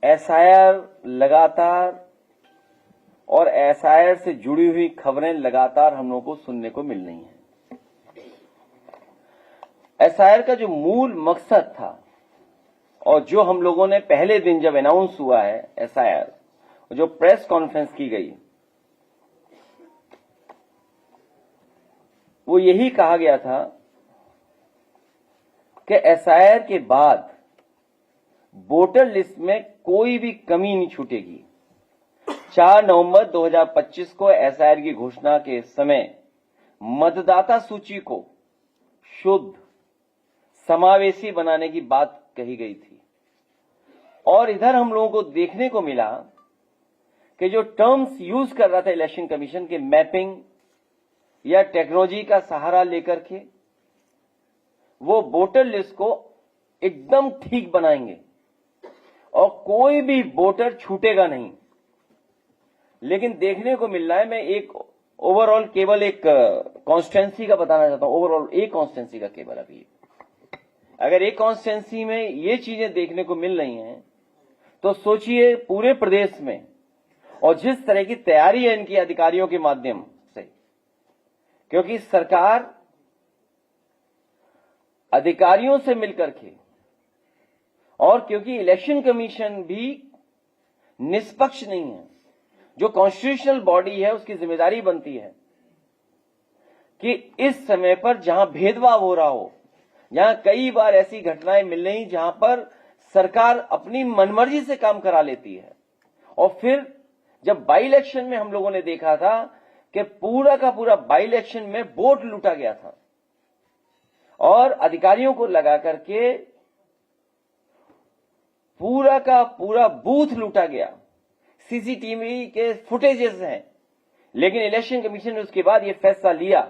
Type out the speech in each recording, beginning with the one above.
SIR लगातार और SIR से जुड़ी हुई खबरें लगातार हम लोगों को सुनने को मिल रही हैं। एसआईआर का जो मूल मकसद था और जो हम लोगों ने पहले दिन जब अनाउंस हुआ है एसआईआर, जो प्रेस कॉन्फ्रेंस की गई, वो यही कहा गया था कि एसआईआर के बाद वोटर लिस्ट में कोई भी कमी नहीं छूटेगी। 4 नवंबर 2025 को एसआईआर की घोषणा के समय मतदाता सूची को शुद्ध समावेशी बनाने की बात कही गई थी और इधर हम लोगों को देखने को मिला कि जो टर्म्स यूज कर रहा था इलेक्शन कमीशन के मैपिंग या टेक्नोलॉजी का सहारा लेकर के वो वोटर लिस्ट को एकदम ठीक बनाएंगे और कोई भी वोटर छूटेगा नहीं। लेकिन देखने को मिल रहा है, मैं एक ओवरऑल केवल एक कॉन्स्टिट्यूंसी का बताना चाहता हूं, ओवरऑल एक कॉन्स्टिट्यूंसी का केवल। अभी अगर एक कॉन्स्टिट्यूंसी में ये चीजें देखने को मिल रही हैं तो सोचिए पूरे प्रदेश में, और जिस तरह की तैयारी है इनकी अधिकारियों के माध्यम से, क्योंकि सरकार अधिकारियों से मिलकर के और क्योंकि इलेक्शन कमीशन भी निष्पक्ष नहीं है, जो कॉन्स्टिट्यूशनल बॉडी है उसकी जिम्मेदारी बनती है कि इस समय पर जहां भेदभाव हो रहा हो, जहां कई बार ऐसी घटनाएं मिल रही जहां पर सरकार अपनी मनमर्जी से काम करा लेती है। और फिर जब बाई इलेक्शन में हम लोगों ने देखा था कि पूरा का पूरा बाई इलेक्शन में वोट लूटा गया था और अधिकारियों को लगा करके पूरा का पूरा बूथ लूटा गया। सीसीटीवी के फुटेजेस हैं, लेकिन इलेक्शन कमीशन ने उसके बाद यह फैसला लिया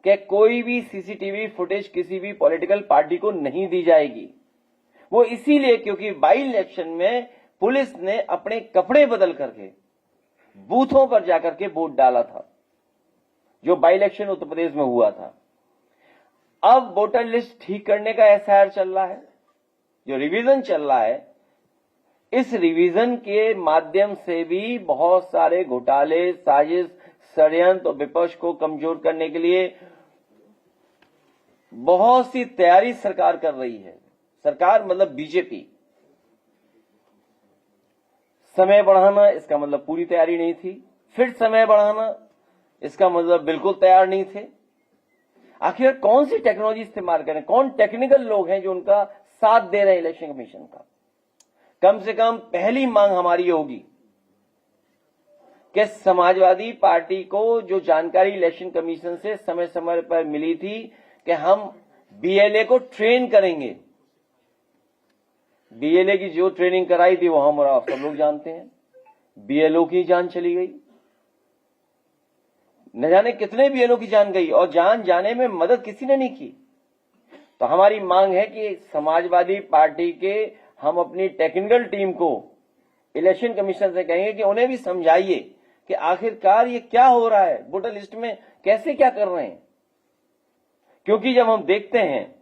कि कोई भी सीसीटीवी फुटेज किसी भी पॉलिटिकल पार्टी को नहीं दी जाएगी। वो इसीलिए क्योंकि बाई इलेक्शन में पुलिस ने अपने कपड़े बदल करके बूथों पर जाकर के वोट डाला था, जो बाई इलेक्शन उत्तर प्रदेश में हुआ था। अब वोटर लिस्ट ठीक करने का एसआईआर चल रहा है, जो रिवीजन चल रहा है, इस रिवीजन के माध्यम से भी बहुत सारे घोटाले, साजिश, षड्यंत्र और विपक्ष को कमजोर करने के लिए बहुत सी तैयारी सरकार कर रही है। सरकार मतलब बीजेपी। समय बढ़ाना इसका मतलब पूरी तैयारी नहीं थी, फिर समय बढ़ाना इसका मतलब बिल्कुल तैयार नहीं थे। आखिर कौन सी टेक्नोलॉजी इस्तेमाल करें, कौन टेक्निकल लोग हैं जो उनका साथ दे रहे हैं इलेक्शन कमीशन का। कम से कम पहली मांग हमारी होगी कि समाजवादी पार्टी को जो जानकारी इलेक्शन कमीशन से समय समय पर मिली थी कि हम बीएलए को ट्रेन करेंगे, बीएलए की जो ट्रेनिंग कराई थी वो हम और आप सब लोग जानते हैं, बीएलओ की जान चली गई। न जाने कितने बीएलओ की जान गई और जान जाने में मदद किसी ने नहीं की। तो हमारी मांग है कि समाजवादी पार्टी के हम अपनी टेक्निकल टीम को इलेक्शन कमीशन से कहेंगे कि उन्हें भी समझाइए कि आखिरकार ये क्या हो रहा है, वोटर लिस्ट में कैसे क्या कर रहे हैं। क्योंकि जब हम देखते हैं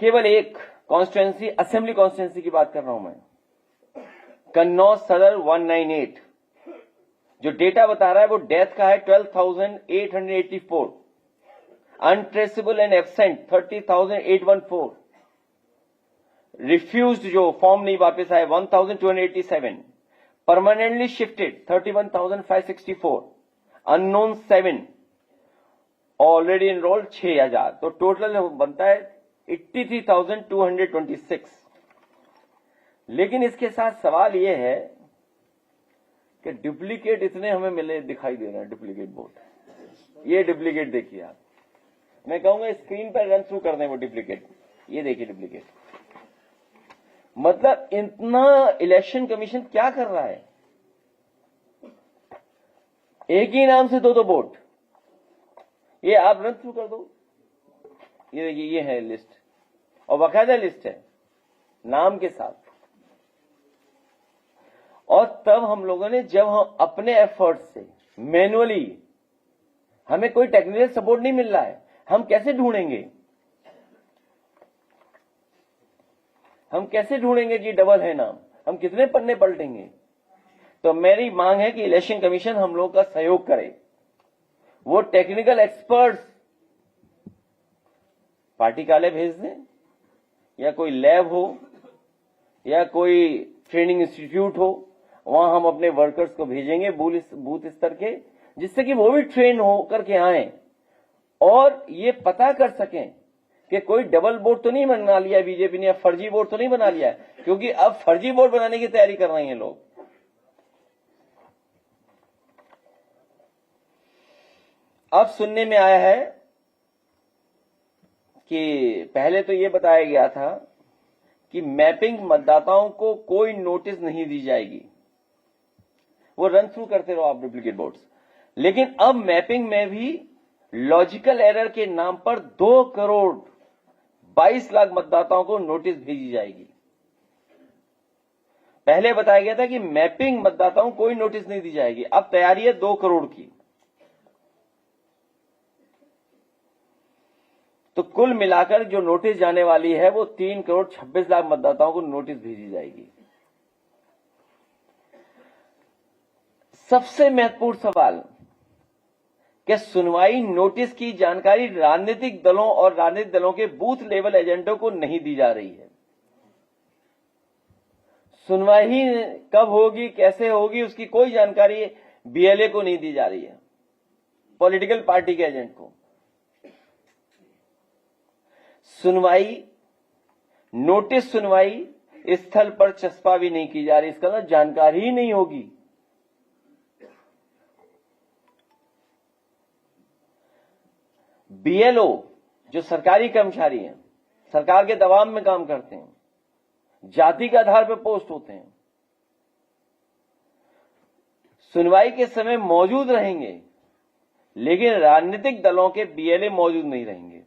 केवल एक कॉन्स्टिट्यूंसी, असेंबली कॉन्स्टिट्यूंसी की बात कर रहा हूं मैं, कन्नौज सदर 198, जो डेटा बता रहा है वो डेथ का है 12,884, अनट्रेसेबल एंड एब्सेंट 30,814, रिफ्यूज्ड जो फॉर्म नहीं वापस आए 1,287, permanently shifted 31,564, unknown 7, already enrolled 6,000, तो टोटल बनता है 83,226। लेकिन इसके साथ सवाल यह है कि डुप्लीकेट इतने हमें मिले दिखाई दे रहे हैं, डुप्लीकेट वोट। ये डुप्लीकेट देखिए आप, मैं कहूंगा स्क्रीन पर रन थ्रू कर दें वो डुप्लीकेट। ये देखिए डुप्लीकेट, मतलब इतना इलेक्शन कमीशन क्या कर रहा है। एक ही नाम से दो वोट, ये आप रन थ्रू कर दो। ये देखिए, ये है लिस्ट और बाकायदा लिस्ट है नाम के साथ। और तब हम लोगों ने, जब हम अपने एफर्ट से मैनुअली, हमें कोई टेक्निकल सपोर्ट नहीं मिल रहा है, हम कैसे ढूंढेंगे। हम कैसे ढूंढेंगे कि डबल है नाम? हम कितने पन्ने पलटेंगे? तो मेरी मांग है कि इलेक्शन कमीशन हम लोग का सहयोग करे, वो टेक्निकल एक्सपर्ट्स पार्टी कार्यालय भेज दें, या कोई लैब हो या कोई ट्रेनिंग इंस्टीट्यूट हो, वहां हम अपने वर्कर्स को भेजेंगे बूथ स्तर के, जिससे कि वो भी ट्रेन होकर के आए और ये पता कर सकें कि कोई डबल वोट तो नहीं बना लिया बीजेपी ने, या फर्जी वोट तो नहीं बना लिया, क्योंकि अब फर्जी वोट बनाने की तैयारी कर रहे हैं लोग। अब सुनने में आया है कि पहले तो ये बताया गया था कि मैपिंग मतदाताओं को कोई नोटिस नहीं दी जाएगी, वो रन थ्रू करते रहो आप डुप्लीकेट वोट्स, लेकिन अब मैपिंग में भी लॉजिकल एरर के नाम पर 2 करोड़ 22 लाख मतदाताओं को नोटिस भेजी जाएगी। पहले बताया गया था कि मैपिंग मतदाताओं को कोई नोटिस नहीं दी जाएगी, अब तैयारी है 2 करोड़ की। तो कुल मिलाकर जो नोटिस जाने वाली है वो 3 करोड़ 26 लाख मतदाताओं को नोटिस भेजी जाएगी। सबसे महत्वपूर्ण सवाल, क्या सुनवाई नोटिस की जानकारी राजनीतिक दलों और राजनीतिक दलों के बूथ लेवल एजेंटों को नहीं दी जा रही है? सुनवाई कब होगी, कैसे होगी, उसकी कोई जानकारी बीएलए को नहीं दी जा रही है, पॉलिटिकल पार्टी के एजेंट को। सुनवाई, नोटिस सुनवाई स्थल पर चस्पा भी नहीं की जा रही, इसका मतलब जानकारी ही नहीं होगी। बीएलओ जो सरकारी कर्मचारी हैं, सरकार के दबाव में काम करते हैं, जाति के आधार पर पोस्ट होते हैं, सुनवाई के समय मौजूद रहेंगे, लेकिन राजनीतिक दलों के बीएलए मौजूद नहीं रहेंगे।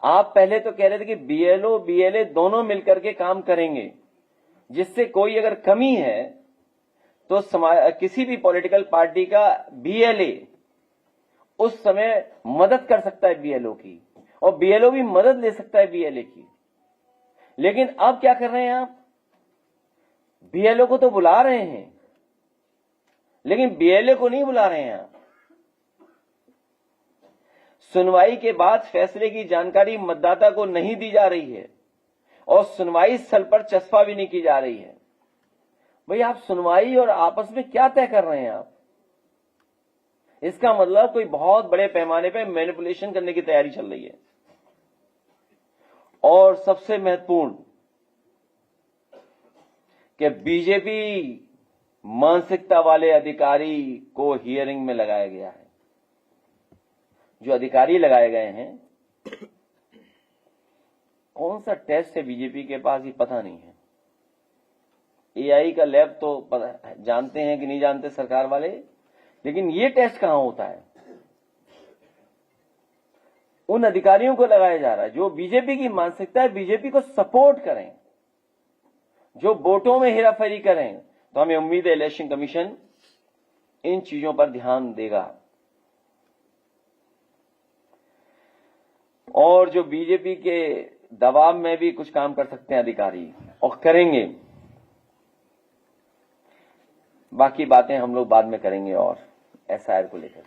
आप पहले तो कह रहे थे कि बीएलओ बीएलए दोनों मिलकर के काम करेंगे, जिससे कोई अगर कमी है तो किसी भी पॉलिटिकल पार्टी का बीएलए उस समय मदद कर सकता है बीएलओ की, और बीएलओ भी मदद ले सकता है बीएलए की। लेकिन अब क्या कर रहे हैं आप? बीएलओ को तो बुला रहे हैं, लेकिन बीएलए को नहीं बुला रहे हैं आप। सुनवाई के बाद फैसले की जानकारी मतदाता को नहीं दी जा रही है, और सुनवाई स्थल पर चस्पा भी नहीं की जा रही है। भाई, आप सुनवाई और आपस में क्या तय कर रहे हैं आप? इसका मतलब कोई बहुत बड़े पैमाने पे मैनिपुलेशन करने की तैयारी चल रही है। और सबसे महत्वपूर्ण कि बीजेपी मानसिकता वाले अधिकारी को हियरिंग में लगाया गया है। जो अधिकारी लगाए गए हैं, कौन सा टेस्ट है बीजेपी के पास ये पता नहीं है। एआई का लैब तो जानते हैं कि नहीं जानते सरकार वाले, लेकिन ये टेस्ट कहां होता है? उन अधिकारियों को लगाया जा रहा है जो बीजेपी की मानसिकता है, बीजेपी को सपोर्ट करें, जो वोटों में हेराफेरी करें। तो हमें उम्मीद है इलेक्शन कमीशन इन चीजों पर ध्यान देगा, और जो बीजेपी के दबाव में भी कुछ काम कर सकते हैं अधिकारी, और करेंगे। बाकी बातें हम लोग बाद में करेंगे और एसआईआर को लेकर।